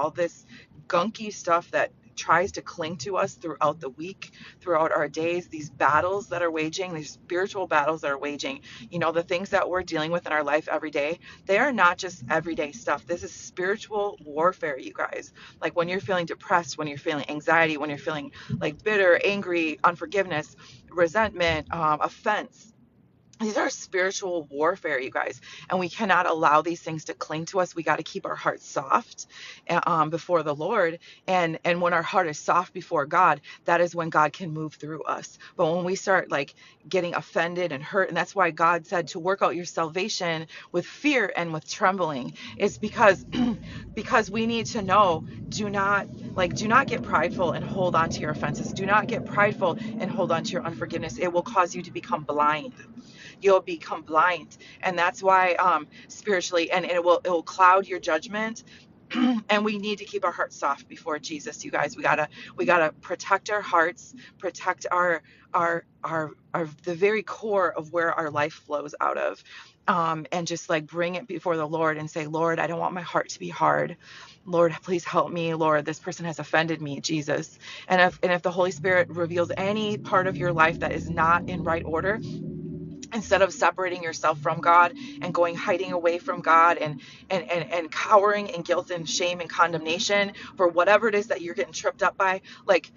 all this gunky stuff that tries to cling to us throughout the week, throughout our days, these battles that are waging, these spiritual battles that are waging, the things that we're dealing with in our life every day, they are not just everyday stuff. This is spiritual warfare, you guys. Like when you're feeling depressed, when you're feeling anxiety, when you're feeling like bitter, angry, unforgiveness, resentment, offense, these are spiritual warfare, you guys, and we cannot allow these things to cling to us. We got to keep our hearts soft before the Lord, and when our heart is soft before God, that is when God can move through us. But when we start like getting offended and hurt, and that's why God said to work out your salvation with fear and with trembling, is because because we need to know, do not get prideful and hold on to your offenses. Do not get prideful and hold on to your unforgiveness. It will cause you to become blind. You'll become blind, and that's why spiritually, and it will cloud your judgment. And we need to keep our hearts soft before Jesus, you guys. We gotta protect our hearts, protect our the very core of where our life flows out of, and just like bring it before the Lord and say, Lord, I don't want my heart to be hard. Lord, please help me. Lord, this person has offended me, Jesus. And if the Holy Spirit reveals any part of your life that is not in right order, instead of separating yourself from God and going hiding away from God and cowering in guilt and shame and condemnation for whatever it is that you're getting tripped up by, like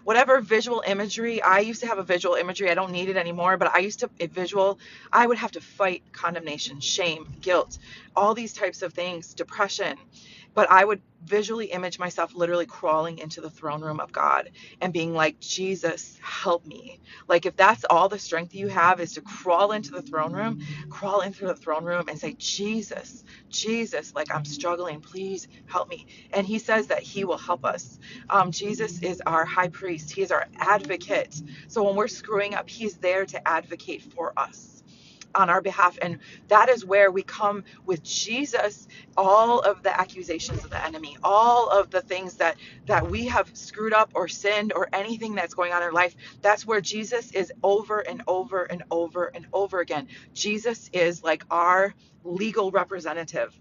whatever visual imagery. I used to have a visual imagery. I don't need it anymore, but I used to I would have to fight condemnation, shame, guilt, all these types of things, depression. But I would visually image myself literally crawling into the throne room of God and being like, Jesus, help me. Like if that's all the strength you have is to crawl into the throne room, crawl into the throne room and say, Jesus, Jesus, like I'm struggling, please help me. And he says that he will help us. Jesus is our high priest. He is our advocate. So when we're screwing up, he's there to advocate for us on our behalf. And that is where we come with Jesus. All of the accusations of the enemy, all of the things that we have screwed up or sinned or anything that's going on in our life, that's where Jesus is over and over and over and over again. Jesus is like our legal representative.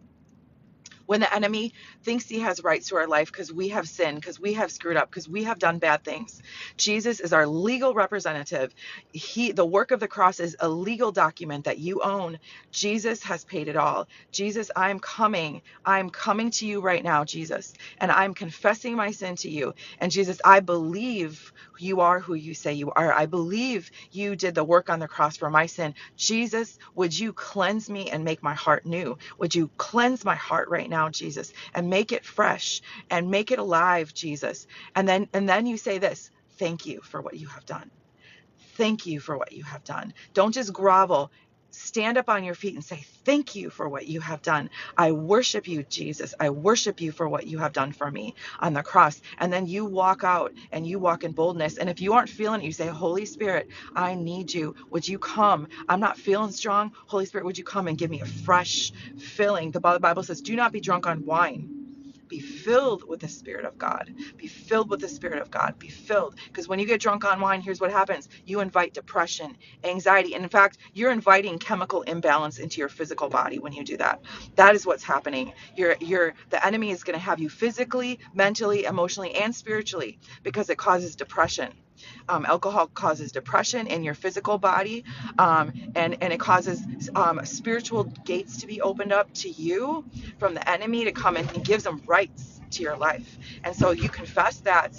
When the enemy thinks he has rights to our life because we have sinned, because we have screwed up, because we have done bad things, Jesus is our legal representative. The work of the cross is a legal document that you own. Jesus has paid it all. Jesus, I'm coming to you right now, Jesus, and I'm confessing my sin to you. And Jesus, I believe you are who you say you are. I believe you did the work on the cross for my sin. Jesus, would you cleanse me and make my heart new? Would you cleanse my heart right now, Jesus, and make it fresh and make it alive, Jesus? And then you say this, thank you for what you have done. Thank you for what you have done. Don't just grovel. Stand up on your feet and say, thank you for what you have done. I worship you, Jesus. I worship you for what you have done for me on the cross. And then you walk out and you walk in boldness. And if you aren't feeling it, you say, Holy Spirit, I need you. Would you come? I'm not feeling strong. Holy Spirit, would you come and give me a fresh filling? The Bible says, do not be drunk on wine. Be filled with the Spirit of God. Be filled with the Spirit of God. Be filled. Because when you get drunk on wine, here's what happens. You invite depression, anxiety. And in fact, you're inviting chemical imbalance into your physical body when you do that. That is what's happening. The enemy is going to have you physically, mentally, emotionally, and spiritually because it causes depression. Alcohol causes depression in your physical body, and it causes spiritual gates to be opened up to you from the enemy to come in and gives them rights to your life. And so you confess that.